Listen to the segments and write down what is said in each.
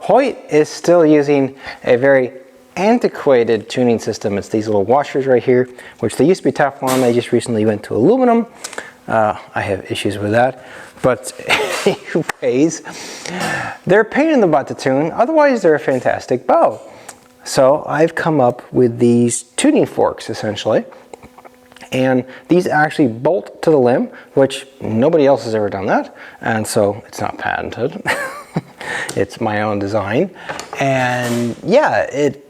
Hoyt is still using a very antiquated tuning system. It's these little washers right here, which they used to be Teflon. They just recently went to aluminum. I have issues with that. But anyways, they're a pain in the butt to tune. Otherwise, they're a fantastic bow. So I've come up with these tuning forks, essentially. And these actually bolt to the limb, which nobody else has ever done that. And so it's not patented. It's my own design. And yeah, it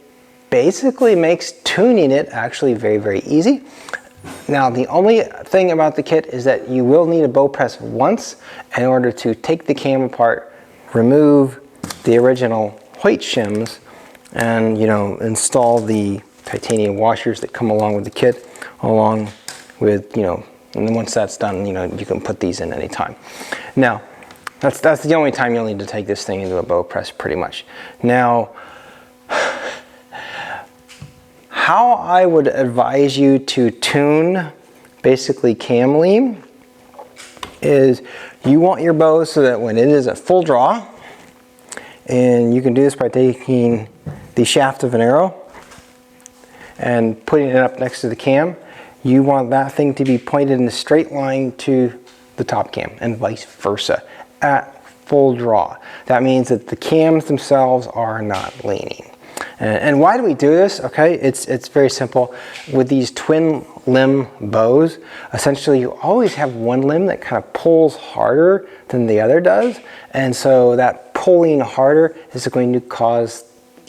basically makes tuning it actually very, very easy. Now, the only thing about the kit is that you will need a bow press once in order to take the cam apart, remove the original Hoyt shims, and, you know, install the titanium washers that come along with the kit, along with, you know, and then once that's done, you know, you can put these in anytime. Now, that's the only time you'll need to take this thing into a bow press, pretty much. Now, how I would advise you to tune basically cam lean is you want your bow so that when it is at full draw, and you can do this by taking the shaft of an arrow and putting it up next to the cam, you want that thing to be pointed in a straight line to the top cam and vice versa at full draw. That means that the cams themselves are not leaning. And why do we do this? Okay, it's very simple. With these twin limb bows, essentially you always have one limb that kind of pulls harder than the other does. And so that pulling harder is going to cause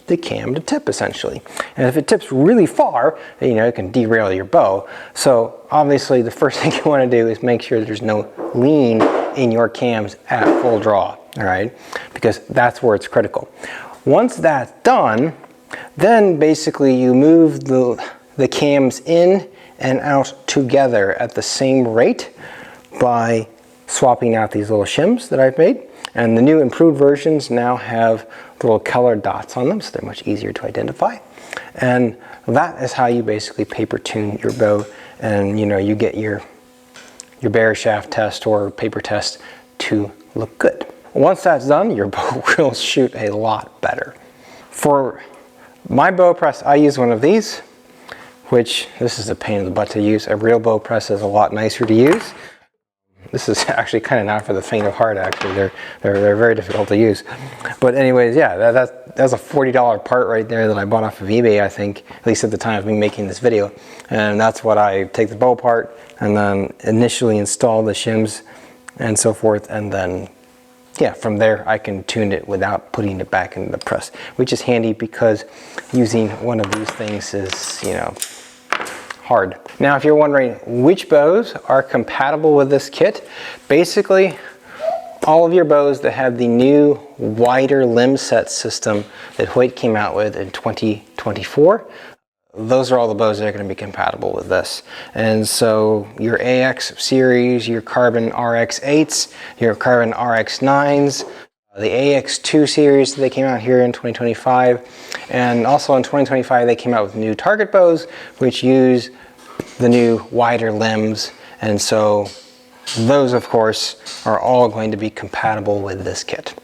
the cam to tip, essentially. And if it tips really far, you know, it can derail your bow. So obviously the first thing you want to do is make sure there's no lean in your cams at full draw, all right? Because that's where it's critical. Once that's done, then basically you move the cams in and out together at the same rate by swapping out these little shims that I've made. And the new improved versions now have little colored dots on them, so they're much easier to identify. And that is how you basically paper tune your bow, and you know, you get your bare shaft test or paper test to look good. Once that's done, your bow will shoot a lot better. For my bow press, I use one of these, which this is a pain in the butt to use. A real bow press is a lot nicer to use. This is actually kind of not for the faint of heart, actually. They're very difficult to use. But anyways, yeah, that's a $40 part right there that I bought off of eBay, I think, at least at the time of me making this video. And that's what I take the bow apart and then initially install the shims and so forth, and then yeah, from there I can tune it without putting it back into the press, which is handy because using one of these things is, you know, hard. Now, if you're wondering which bows are compatible with this kit, basically all of your bows that have the new wider limb set system that Hoyt came out with in 2024, those are all the bows that are going to be compatible with this. And so your AX series, your Carbon RX8s, your Carbon RX9s, the AX2 series that they came out here in 2025, and also in 2025 they came out with new target bows which use the new wider limbs, and so those of course are all going to be compatible with this kit.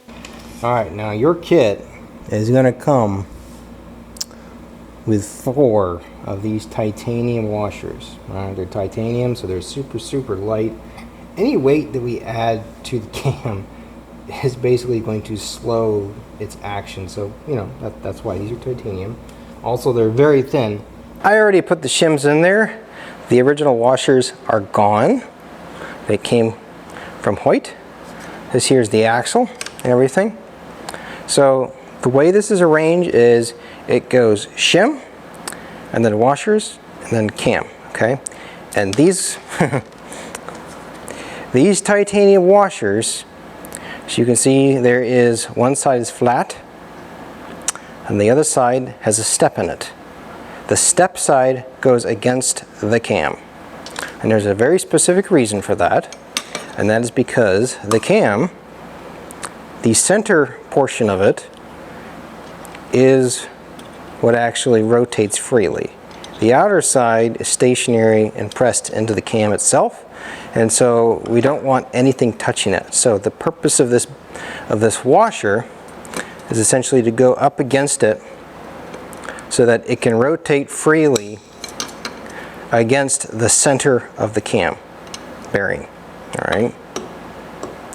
Alright, now your kit is going to come with 4 of these titanium washers. They're titanium, so they're super light. Any weight that we add to the cam is basically going to slow its action, so you know that's why these are titanium. Also, they're very thin. I already put the shims in there. The original washers are gone. They came from Hoyt. This here is the axle and everything. So the way this is arranged is it goes shim, and then washers, and then cam, okay? And these these titanium washers, as you can see, there is one side is flat, and the other side has a step in it. The step side goes against the cam. And there's a very specific reason for that, and that is because the cam, the center portion of it, is what actually rotates freely. The outer side is stationary and pressed into the cam itself, and so we don't want anything touching it. So the purpose of this washer is essentially to go up against it so that it can rotate freely against the center of the cam bearing. All right.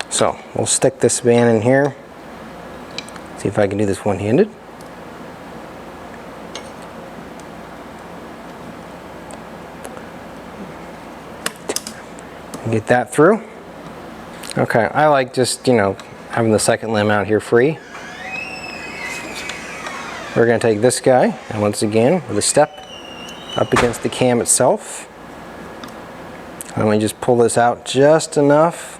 So we'll stick this band in here. See if I can do this one-handed. Get that through. Okay, I like just, having the second limb out here free. We're going to take this guy, and once again, with a step up against the cam itself. And we just pull this out just enough.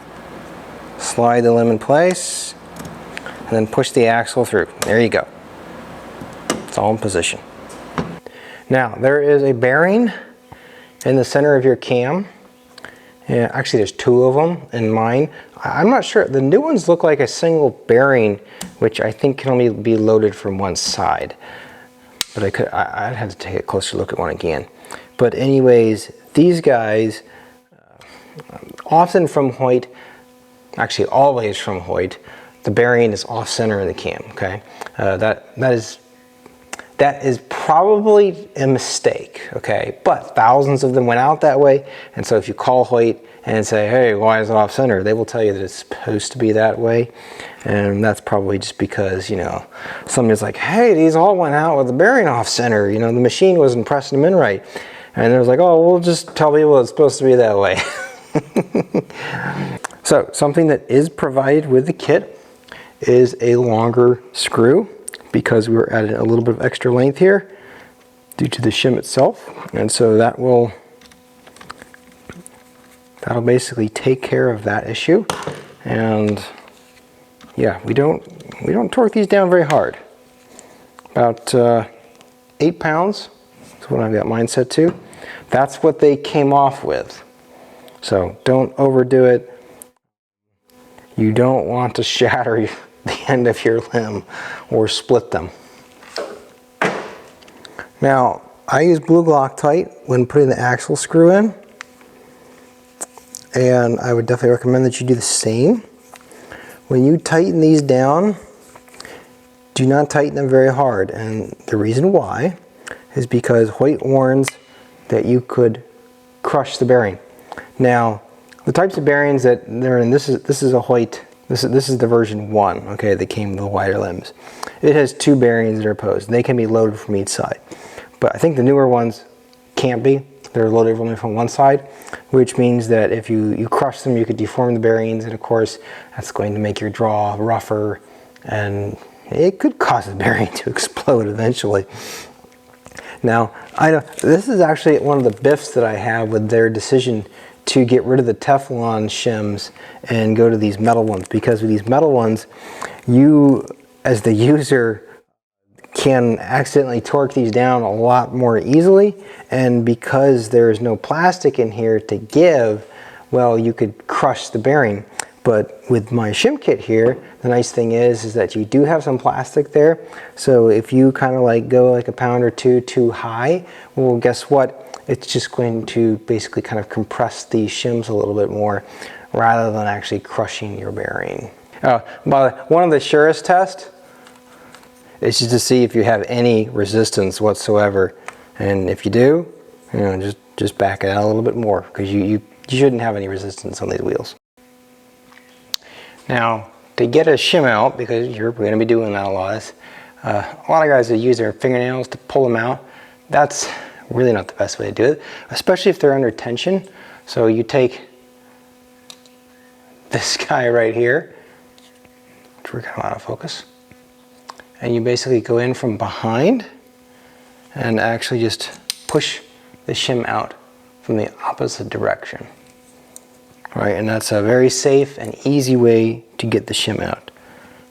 Slide the limb in place, and then push the axle through. There you go. It's all in position. Now, there is a bearing in the center of your cam. Yeah, actually there's two of them in mine. I'm not sure. The new ones look like a single bearing, which I think can only be loaded from one side. But I'd have to take a closer look at one again. But anyways, these guys, often from Hoyt, actually always from Hoyt, the bearing is off center in the cam, okay? That is probably a mistake, okay? But thousands of them went out that way, and so if you call Hoyt and say, hey, why is it off center? They will tell you that it's supposed to be that way, and that's probably just because, somebody's like, hey, these all went out with the bearing off center, the machine wasn't pressing them in right. And it was like, oh, we'll just tell people it's supposed to be that way. So, something that is provided with the kit is a longer screw, because we were adding a little bit of extra length here due to the shim itself, and so that'll basically take care of that issue. And yeah, we don't torque these down very hard. About 8 pounds is what I've got mine set to. That's what they came off with. So don't overdo it. You don't want to shatter the end of your limb or split them. Now, I use blue Loctite when putting the axle screw in, and I would definitely recommend that you do the same. When you tighten these down, do not tighten them very hard, and the reason why is because Hoyt warns that you could crush the bearing. Now, the types of bearings that they're in, this is a Hoyt. This is the version 1, okay, that came with the wider limbs. It has 2 bearings that are opposed. They can be loaded from each side. But I think the newer ones can't be. They're loaded only from one side, which means that if you crush them, you could deform the bearings, and of course, that's going to make your draw rougher, and it could cause the bearing to explode eventually. Now, I know this is actually one of the biffs that I have with their decision to get rid of the Teflon shims and go to these metal ones, because with these metal ones, you as the user can accidentally torque these down a lot more easily, and because there's no plastic in here to give, well, you could crush the bearing. But with my shim kit here, the nice thing is that you do have some plastic there, so if you kind of like go like a pound or two too high, well, guess what? It's just going to basically kind of compress these shims a little bit more rather than actually crushing your bearing. But one of the surest tests is just to see if you have any resistance whatsoever, and if you do, just back it out a little bit more, because you shouldn't have any resistance on these wheels. Now, to get a shim out, because you're going to be doing that a lot of guys that use their fingernails to pull them out. That's really not the best way to do it, especially if they're under tension. So you take this guy right here, which we're kind of out of focus, and you basically go in from behind and actually just push the shim out from the opposite direction. Right, and that's a very safe and easy way to get the shim out.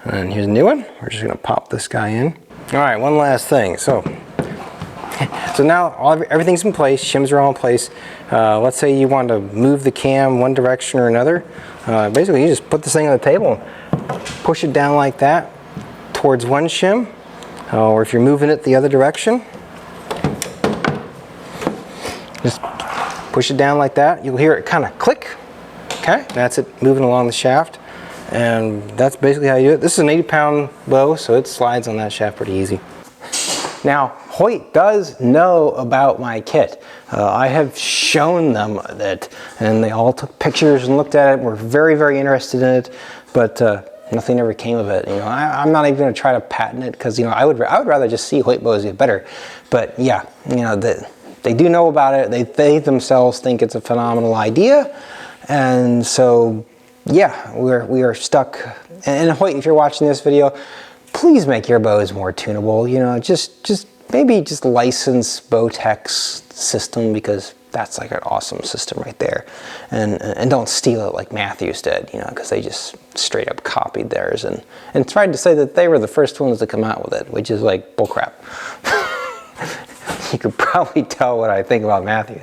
And here's a new one. We're just gonna pop this guy in. All right, one last thing. So now everything's in place, shims are all in place. Let's say you want to move the cam one direction or another. Basically, you just put this thing on the table and push it down like that towards one shim, or if you're moving it the other direction, just push it down like that. You'll hear it kind of click. Okay, that's it moving along the shaft. And that's basically how you do it. This is an 80-pound bow, so it slides on that shaft pretty easy. Now, Hoyt does know about my kit. I have shown them it, and they all took pictures and looked at it, were very, very interested in it, but nothing ever came of it. You know, I'm not even going to try to patent it, because, you know, I would rather just see Hoyt bows get better. But yeah, you know, they do know about it. They themselves think it's a phenomenal idea, and so yeah, we are stuck. And Hoyt, if you're watching this video, please make your bows more tunable. You know, maybe just license Bowtech's system, because that's like an awesome system right there. And don't steal it like Matthews did, you know, because they just straight up copied theirs and tried to say that they were the first ones to come out with it, which is like bullcrap. You could probably tell what I think about Matthews.